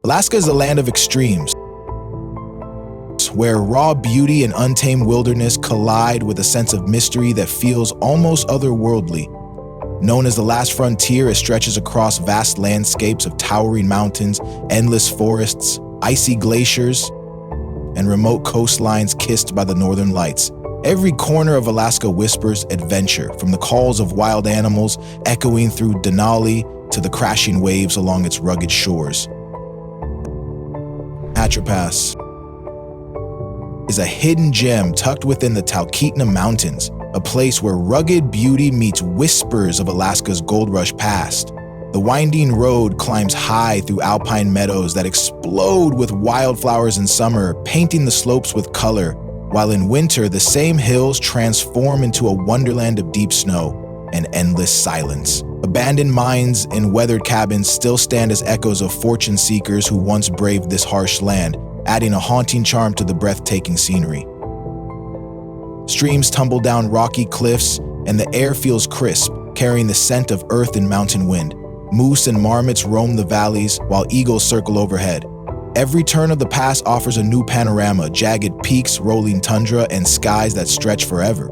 Alaska is a land of extremes, where raw beauty and untamed wilderness collide with a sense of mystery that feels almost otherworldly. Known as the last frontier, it stretches across vast landscapes of towering mountains, endless forests, icy glaciers, and remote coastlines kissed by the northern lights. Every corner of Alaska whispers adventure, from the calls of wild animals echoing through Denali to the crashing waves along its rugged shores. Pass is a hidden gem tucked within the Talkeetna Mountains, a place where rugged beauty meets whispers of Alaska's gold rush past. The winding road climbs high through alpine meadows that explode with wildflowers in summer, painting the slopes with color, while in winter the same hills transform into a wonderland of deep snow and endless silence. Abandoned mines and weathered cabins still stand as echoes of fortune seekers who once braved this harsh land, adding a haunting charm to the breathtaking scenery. Streams tumble down rocky cliffs, and the air feels crisp, carrying the scent of earth and mountain wind. Moose and marmots roam the valleys, while eagles circle overhead. Every turn of the pass offers a new panorama, jagged peaks, rolling tundra, and skies that stretch forever.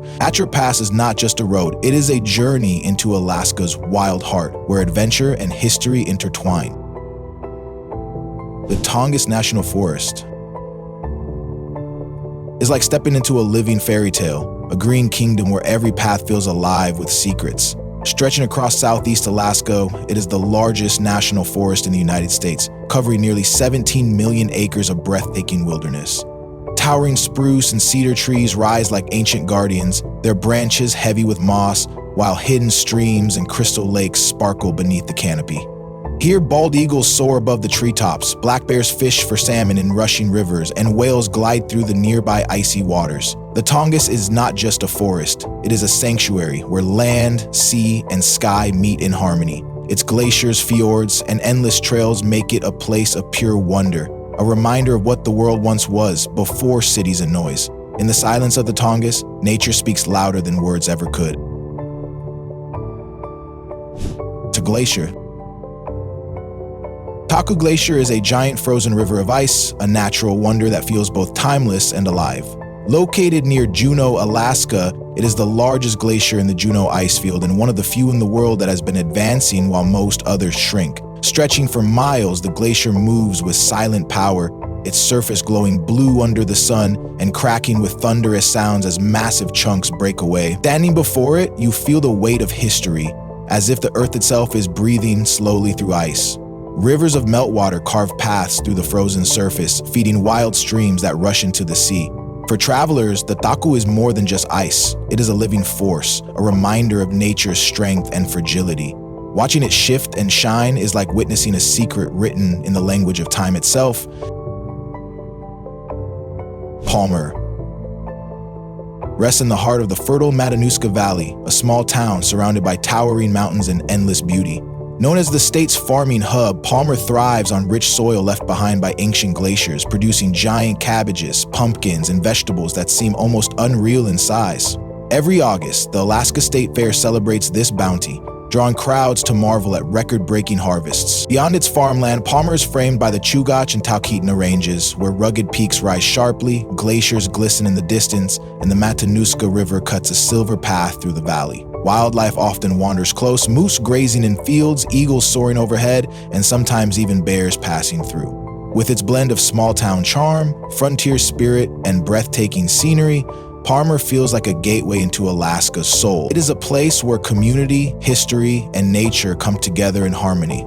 Pass is not just a road, it is a journey into Alaska's wild heart, where adventure and history intertwine. The Tongass National Forest is like stepping into a living fairy tale, a green kingdom where every path feels alive with secrets. Stretching across southeast Alaska, it is the largest national forest in the United States, covering nearly 17 million acres of breathtaking wilderness. Towering spruce and cedar trees rise like ancient guardians, their branches heavy with moss, while hidden streams and crystal lakes sparkle beneath the canopy. Here, bald eagles soar above the treetops, black bears fish for salmon in rushing rivers, and whales glide through the nearby icy waters. The Tongass is not just a forest, it is a sanctuary where land, sea, and sky meet in harmony. Its glaciers, fjords, and endless trails make it a place of pure wonder, a reminder of what the world once was before cities and noise. In the silence of the Tongass, nature speaks louder than words ever could. To Glacier. Taku Glacier is a giant frozen river of ice, a natural wonder that feels both timeless and alive. Located near Juneau, Alaska, it is the largest glacier in the Juneau icefield and one of the few in the world that has been advancing while most others shrink. Stretching for miles, the glacier moves with silent power, its surface glowing blue under the sun and cracking with thunderous sounds as massive chunks break away. Standing before it, you feel the weight of history, as if the earth itself is breathing slowly through ice. Rivers of meltwater carve paths through the frozen surface, feeding wild streams that rush into the sea. For travelers, the Taku is more than just ice. It is a living force, a reminder of nature's strength and fragility. Watching it shift and shine is like witnessing a secret written in the language of time itself. Palmer rests in the heart of the fertile Matanuska Valley, a small town surrounded by towering mountains and endless beauty. Known as the state's farming hub, Palmer thrives on rich soil left behind by ancient glaciers, producing giant cabbages, pumpkins, and vegetables that seem almost unreal in size. Every August, the Alaska State Fair celebrates this bounty, drawing crowds to marvel at record-breaking harvests. Beyond its farmland, Palmer is framed by the Chugach and Talkeetna ranges, where rugged peaks rise sharply, glaciers glisten in the distance, and the Matanuska River cuts a silver path through the valley. Wildlife often wanders close, moose grazing in fields, eagles soaring overhead, and sometimes even bears passing through. With its blend of small-town charm, frontier spirit, and breathtaking scenery, Palmer feels like a gateway into Alaska's soul. It is a place where community, history, and nature come together in harmony.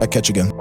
Ketchikan,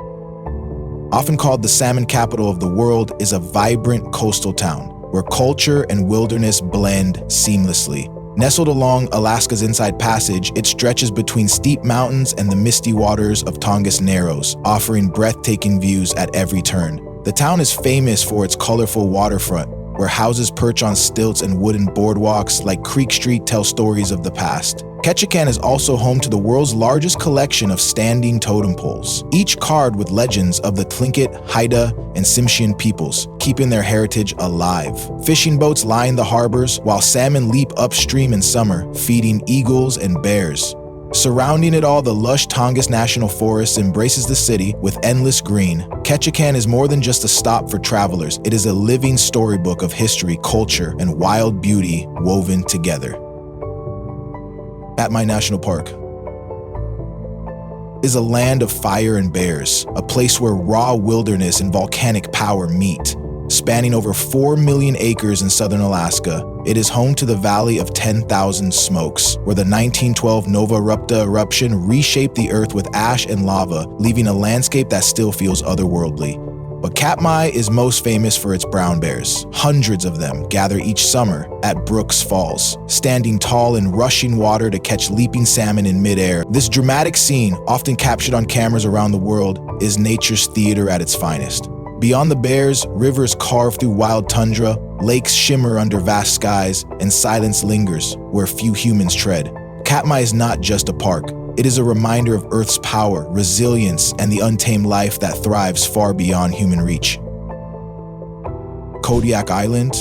often called the salmon capital of the world, is a vibrant coastal town where culture and wilderness blend seamlessly. Nestled along Alaska's Inside Passage, it stretches between steep mountains and the misty waters of Tongass Narrows, offering breathtaking views at every turn. The town is famous for its colorful waterfront, where houses perch on stilts and wooden boardwalks like Creek Street tell stories of the past. Ketchikan is also home to the world's largest collection of standing totem poles, each carved with legends of the Tlingit, Haida, and Tsimshian peoples, keeping their heritage alive. Fishing boats line the harbors, while salmon leap upstream in summer, feeding eagles and bears. Surrounding it all, the lush Tongass National Forest embraces the city with endless green. Ketchikan is more than just a stop for travelers. It is a living storybook of history, culture, and wild beauty woven together. Katmai National Park is a land of fire and bears, a place where raw wilderness and volcanic power meet. Spanning over 4 million acres in southern Alaska, it is home to the Valley of 10,000 Smokes, where the 1912 Nova Rupta eruption reshaped the earth with ash and lava, leaving a landscape that still feels otherworldly. But Katmai is most famous for its brown bears. Hundreds of them gather each summer at Brooks Falls, standing tall in rushing water to catch leaping salmon in midair. This dramatic scene, often captured on cameras around the world, is nature's theater at its finest. Beyond the bears, rivers carve through wild tundra, lakes shimmer under vast skies, and silence lingers where few humans tread. Katmai is not just a park. It is a reminder of Earth's power, resilience, and the untamed life that thrives far beyond human reach. Kodiak Island.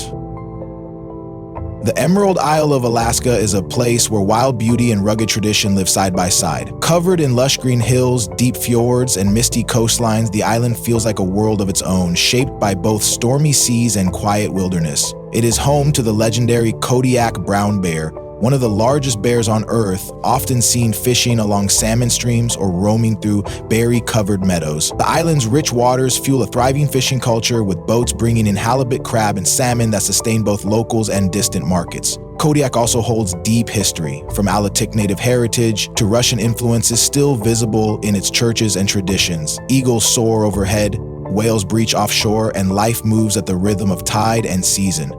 The Emerald Isle of Alaska is a place where wild beauty and rugged tradition live side by side. Covered in lush green hills, deep fjords, and misty coastlines, the island feels like a world of its own, shaped by both stormy seas and quiet wilderness. It is home to the legendary Kodiak brown bear, one of the largest bears on Earth, often seen fishing along salmon streams or roaming through berry-covered meadows. The island's rich waters fuel a thriving fishing culture, with boats bringing in halibut, crab, and salmon that sustain both locals and distant markets. Kodiak also holds deep history, from Alatic native heritage to Russian influences still visible in its churches and traditions. Eagles soar overhead, whales breach offshore, and life moves at the rhythm of tide and season.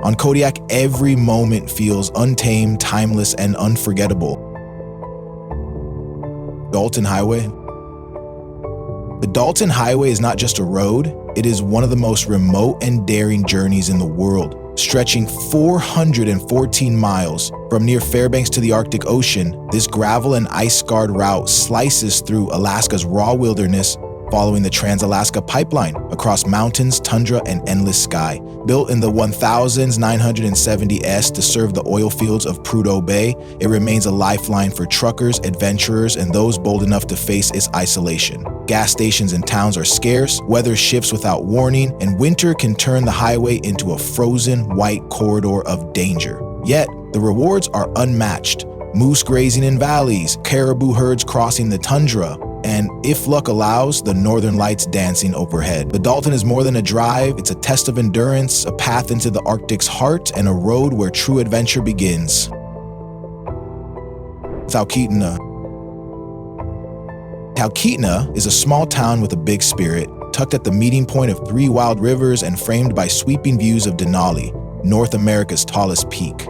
On Kodiak, every moment feels untamed, timeless, and unforgettable. Dalton Highway. The Dalton Highway is not just a road, it is one of the most remote and daring journeys in the world. Stretching 414 miles from near Fairbanks to the Arctic Ocean, this gravel and ice-scarred route slices through Alaska's raw wilderness, following the Trans-Alaska Pipeline across mountains, tundra, and endless sky. Built in the 1970s to serve the oil fields of Prudhoe Bay, it remains a lifeline for truckers, adventurers, and those bold enough to face its isolation. Gas stations and towns are scarce, weather shifts without warning, and winter can turn the highway into a frozen white corridor of danger. Yet, the rewards are unmatched. Moose grazing in valleys, caribou herds crossing the tundra, and, if luck allows, the northern lights dancing overhead. The Dalton is more than a drive, it's a test of endurance, a path into the Arctic's heart, and a road where true adventure begins. Talkeetna. Talkeetna is a small town with a big spirit, tucked at the meeting point of 3 wild rivers and framed by sweeping views of Denali, North America's tallest peak.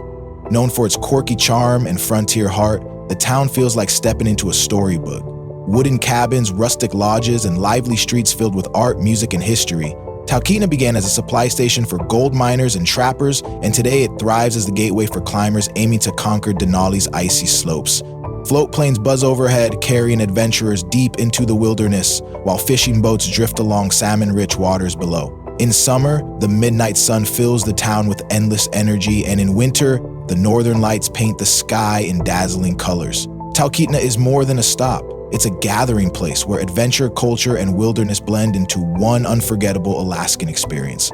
Known for its quirky charm and frontier heart, the town feels like stepping into a storybook. Wooden cabins, rustic lodges, and lively streets filled with art, music, and history. Talkeetna began as a supply station for gold miners and trappers, and today it thrives as the gateway for climbers aiming to conquer Denali's icy slopes. Float planes buzz overhead, carrying adventurers deep into the wilderness, while fishing boats drift along salmon-rich waters below. In summer, the midnight sun fills the town with endless energy, and in winter, the northern lights paint the sky in dazzling colors. Talkeetna is more than a stop. It's a gathering place where adventure, culture, and wilderness blend into one unforgettable Alaskan experience.